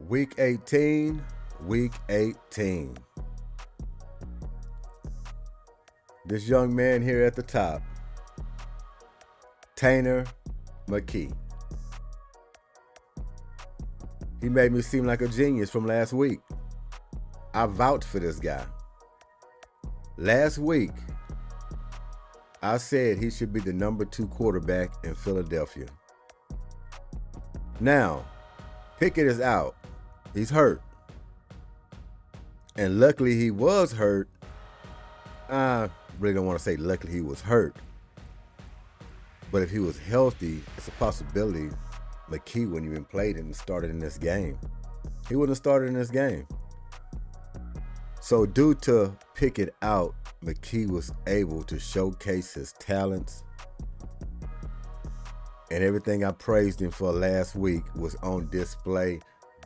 Week 18, week 18. This young man here at the top, Tanner McKee. He made me seem like a genius from last week. I vouched for this guy. Last week, I said he should be the number 2 quarterback in Philadelphia. Now, Pickett is out. He's hurt. And luckily he was hurt. I really don't want to say luckily he was hurt. But if he was healthy, it's a possibility McKee wouldn't even played and started in this game. He wouldn't have started in this game. So due to Pickett out, McKee was able to showcase his talents. And everything I praised him for last week was on display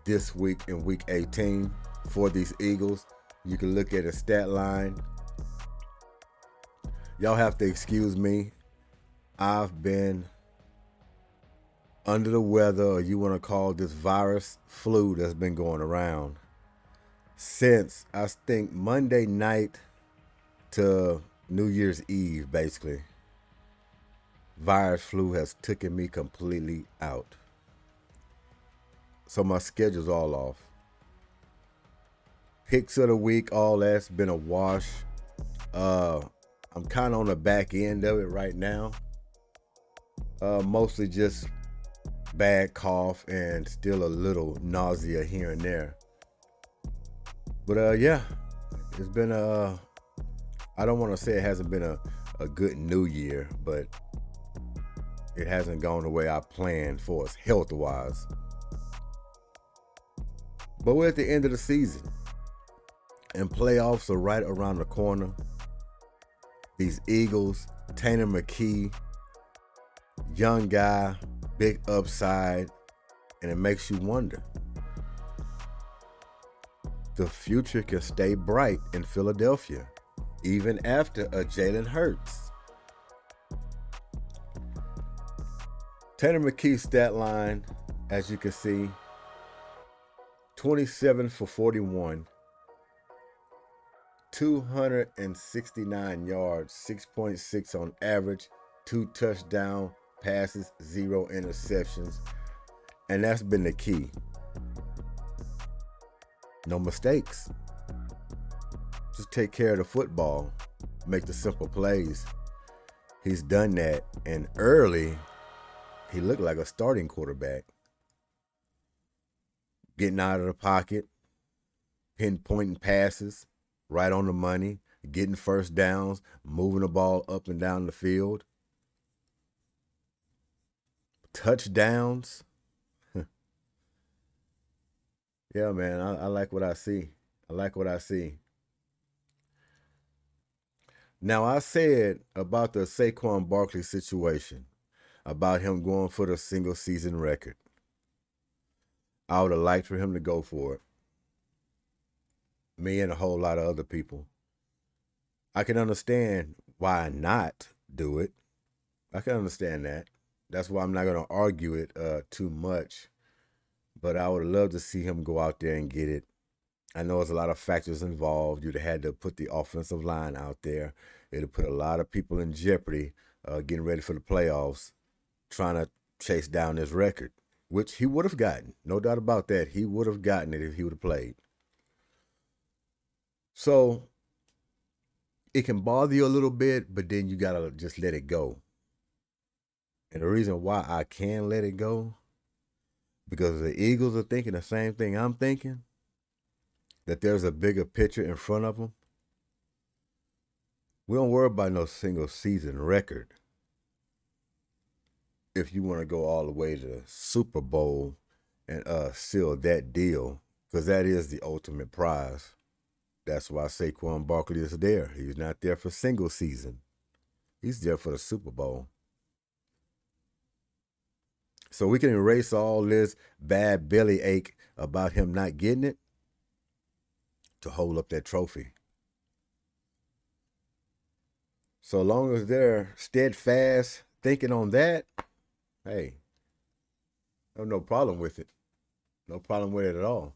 this week in week 18 for these Eagles. You can look at his stat line. Y'all have to excuse me. I've been under the weather, or you want to call this virus flu that's been going around since I think Monday night to New Year's Eve, basically. Virus flu has taken me completely out. So my schedule's all off. Picks of the week, all that's been a wash. I'm kind of on the back end of it right now. Mostly just bad cough and still a little nausea here and there. But yeah, it's been I don't want to say it hasn't been a good new year, but it hasn't gone the way I planned for us health-wise. But we're at the end of the season, and playoffs are right around the corner. These Eagles, Tanner McKee, young guy, big upside, and it makes you wonder. The future can stay bright in Philadelphia, even after a Jalen Hurts. Tanner McKee's stat line, as you can see, 27 for 41, 269 yards, 6.6 on average, 2 touchdown passes, 0 interceptions. And that's been the key. No mistakes. Just take care of the football, make the simple plays. He's done that, and early, he looked like a starting quarterback. Getting out of the pocket, pinpointing passes, right on the money, getting first downs, moving the ball up and down the field. Touchdowns. Yeah, man, I like what I see. I like what I see. Now, I said about the Saquon Barkley situation, about him going for the single season record. I would have liked for him to go for it. Me and a whole lot of other people. I can understand why not do it. I can understand that. That's why I'm not going to argue it too much. But I would love to see him go out there and get it. I know there's a lot of factors involved. You'd have had to put the offensive line out there. It'd put a lot of people in jeopardy getting ready for the playoffs, trying to chase down this record, which he would have gotten. No doubt about that. He would have gotten it if he would have played. So it can bother you a little bit, but then you got to just let it go. And the reason why I can let it go, because the Eagles are thinking the same thing I'm thinking, that there's a bigger picture in front of them. We don't worry about no single season record. If you want to go all the way to the Super Bowl and seal that deal, because that is the ultimate prize. That's why Saquon Barkley is there. He's not there for single season. He's there for the Super Bowl. So we can erase all this bad belly ache about him not getting it to hold up that trophy. So long as they're steadfast thinking on that, hey, I have no problem with it. No problem with it at all.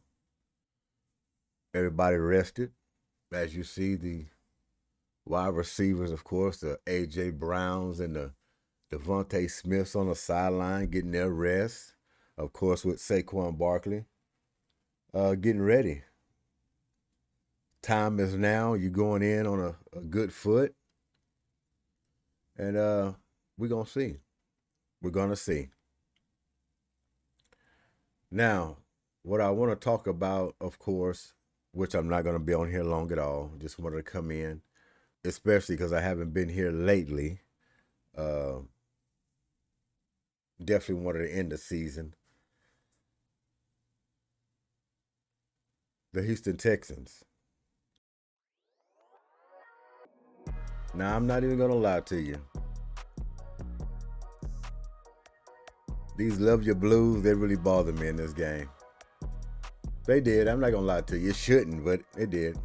Everybody rested. As you see, the wide receivers, of course, the A.J. Browns and the Devontae Smiths on the sideline getting their rest. Of course, with Saquon Barkley getting ready. Time is now. You're going in on a good foot. And we're going to see. We're going to see. Now, what I want to talk about, of course, which I'm not going to be on here long at all, just wanted to come in, especially because I haven't been here lately. Definitely wanted to end the season. The Houston Texans. Now, I'm not even going to lie to you. These love your blues, they really bother me in this game. They did. I'm not going to lie to you. It shouldn't, but it did.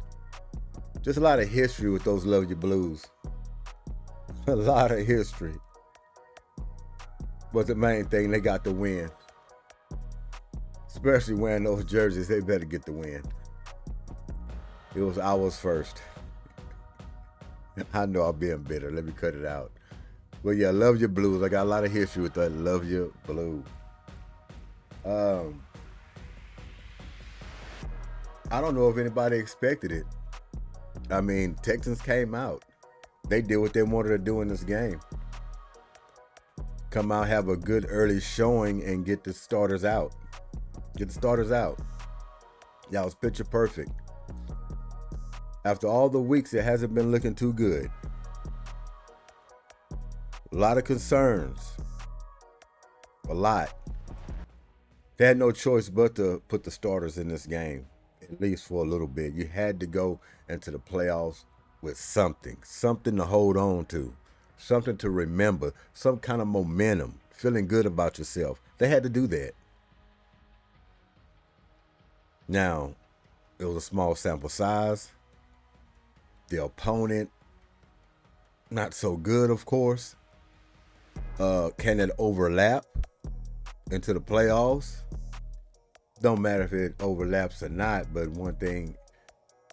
Just a lot of history with those love your blues. A lot of history. But the main thing, they got the win. Especially wearing those jerseys, they better get the win. It was ours first. I know I'm being bitter. Let me cut it out. But yeah, love your blues. I got a lot of history with that. Love your blue. I don't know if anybody expected it. I mean, Texans came out. They did what they wanted to do in this game. Come out, have a good early showing, and get the starters out. Get the starters out. That was picture perfect. After all the weeks, it hasn't been looking too good. A lot of concerns. A lot. They had no choice but to put the starters in this game, at least for a little bit. You had to go into the playoffs with something to hold on to, something to remember, some kind of momentum, feeling good about yourself. They had to do that. Now, it was a small sample size. The opponent, not so good, of course. Can it overlap into the playoffs? Don't matter if it overlaps or not, but one thing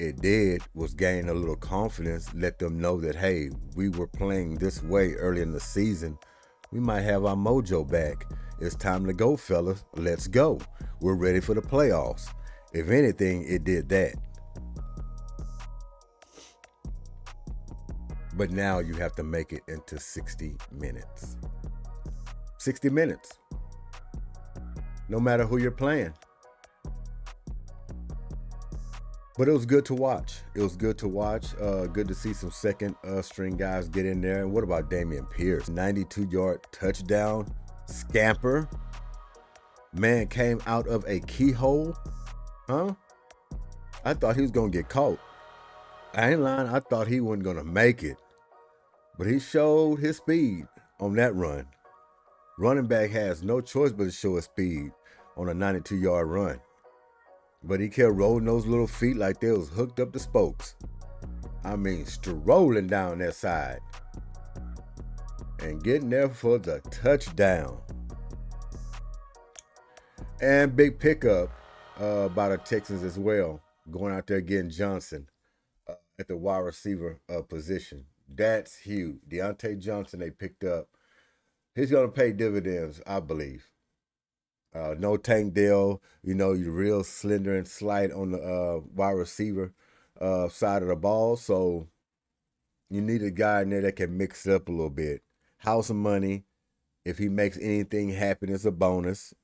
it did was gain a little confidence, let them know that, hey, we were playing this way early in the season. We might have our mojo back. It's time to go, fellas. Let's go. We're ready for the playoffs. If anything, it did that. But now you have to make it into 60 minutes. 60 minutes. No matter who you're playing. But it was good to watch. It was good to watch. Good to see some second string guys get in there. And what about Dameon Pierce? 92-yard touchdown scamper. Man came out of a keyhole. Huh? I thought he was going to get caught. I ain't lying. I thought he wasn't going to make it. But he showed his speed on that run. Running back has no choice but to show his speed on a 92-yard run. But he kept rolling those little feet like they was hooked up to spokes. I mean, strolling down that side. And getting there for the touchdown. And big pickup by the Texans as well. Going out there getting Johnson at the wide receiver position. That's huge. Deontay Johnson they picked up. He's going to pay dividends, I believe. No Tank Dell, you're real slender and slight on the wide receiver side of the ball. So you need a guy in there that can mix it up a little bit. House of money. If he makes anything happen, it's a bonus.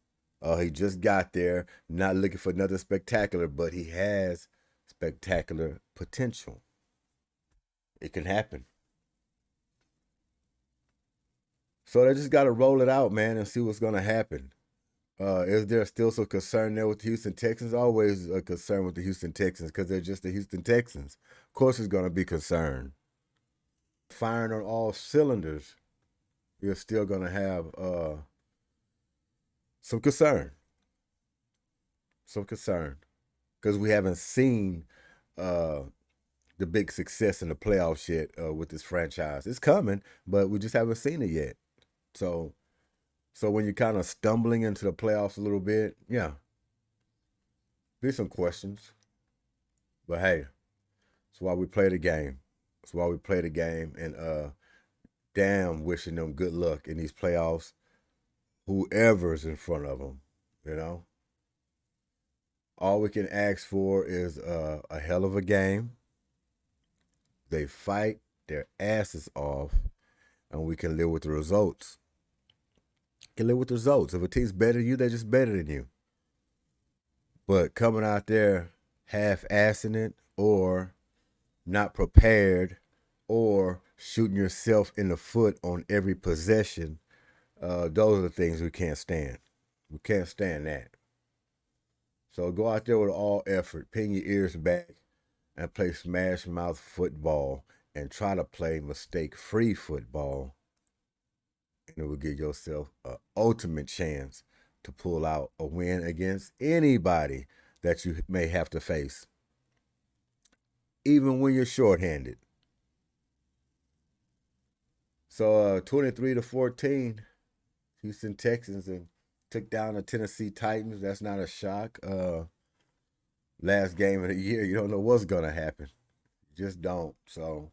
He just got there, not looking for another spectacular, but he has spectacular potential. It can happen. So they just got to roll it out, man, and see what's going to happen. Is there still some concern there with the Houston Texans? Always a concern with the Houston Texans because they're just the Houston Texans. Of course, there's going to be concern. Firing on all cylinders, you're still going to have some concern. Some concern because we haven't seen the big success in the playoffs yet with this franchise. It's coming, but we just haven't seen it yet. So when you're kind of stumbling into the playoffs a little bit, yeah, Be some questions. But hey, that's why we play the game. That's why we play the game. And damn, wishing them good luck in these playoffs. Whoever's in front of them, you know. All we can ask for is a hell of a game. They fight their asses off, and we can live with the results. Can live with the results. If a team's better than you, they're just better than you. But coming out there half-assing it, or not prepared, or shooting yourself in the foot on every possession, those are the things we can't stand. We can't stand that. So go out there with all effort, pin your ears back, and play smash mouth football, and try to play mistake free football, and it will give yourself an ultimate chance to pull out a win against anybody that you may have to face, even when you're shorthanded. So 23-14, Houston Texans and took down the Tennessee Titans. That's not a shock. Last game of the year, you don't know what's gonna happen. You just don't. So,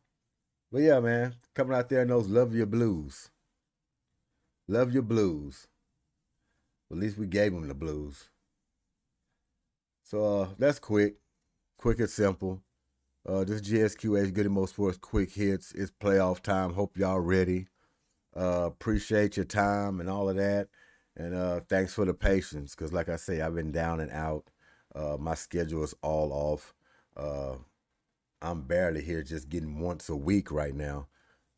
but yeah, man, coming out there in those love your blues, love your blues. At least we gave them the blues. So that's quick and simple. This G.S.Q.H. Goodymo Sports quick hits. It's playoff time. Hope y'all ready. Appreciate your time and all of that. And thanks for the patience. Because like I say, I've been down and out. My schedule is all off. I'm barely here, just getting once a week right now.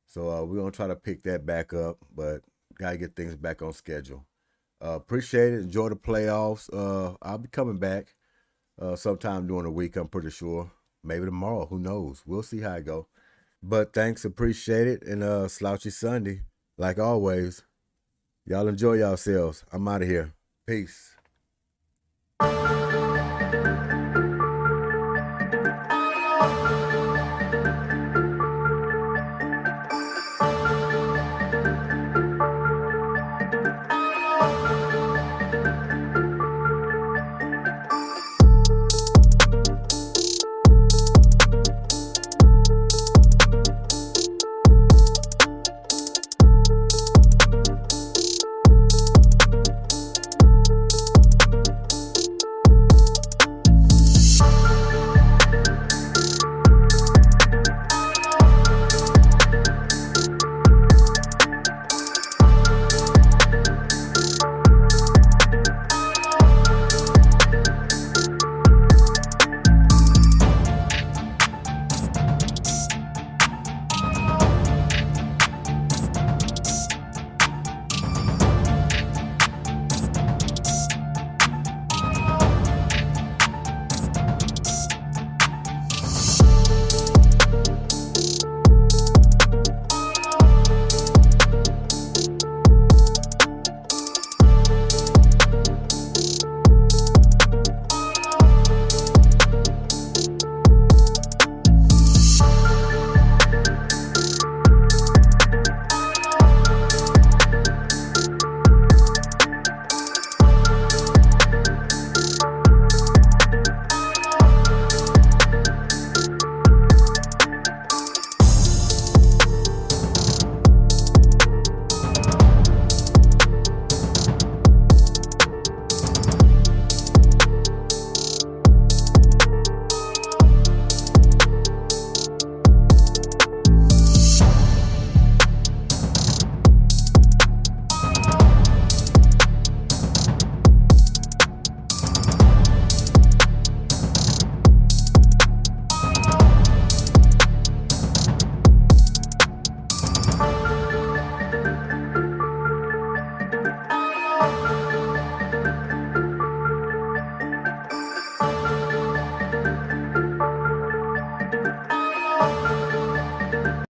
So we're going to try to pick that back up. But got to get things back on schedule. Appreciate it. Enjoy the playoffs. I'll be coming back sometime during the week, I'm pretty sure. Maybe tomorrow. Who knows? We'll see how it go. But thanks, appreciate it, and slouchy Sunday, like always. Y'all enjoy yourselves. I'm out of here. Peace.